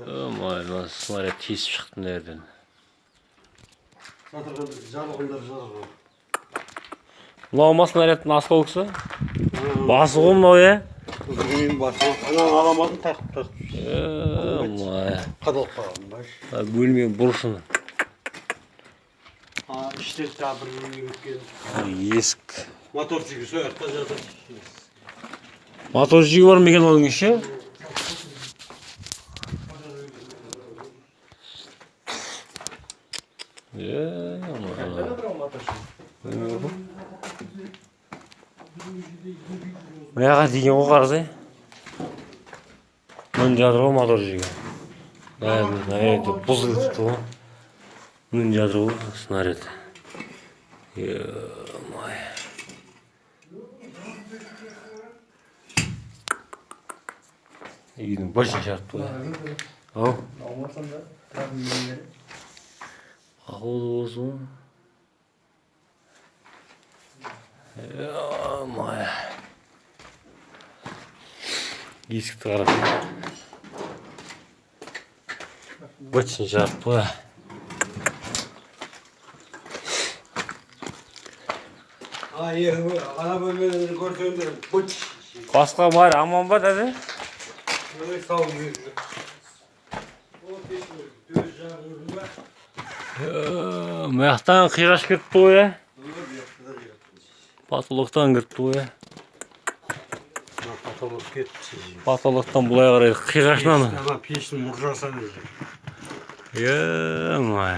Май, снаряд тесіп шықты нерден. Жарығындар жарығы. Мынау ма снарядтың осколкысы? Басы ғой мынау, е? Мен басына ананы аламадым, тақып. Май. Қадалып қалдым, баш. Бөлме бұрышын. İşte tabirine gitken. Есік. Motorcuyu soyakta жатыр. Мотор жигі бар ма екен оның іші? Мынаға деген ғой қарсы. Мын жатыр ғой мотор жигі. Бұзылып тұр ғой. Мын жатыр ғой снаряд. Май. Үйдің башын жарып тұр. Ау? Ақылды болсын. Май. Есікті қарап. Башын жарып тұр. Ана бөлмелерді көрсеңдер, бұч. Басқа бар, аман ба дәді? Сау жүрді. Маяқтан қиғаш кіріп тұр, е? Патологтан кіріп тұр, е? Патолог кетті. Патологтан бұлай қарайды, қиғашынан. Ана пештің мұржасынан жүрді. Май.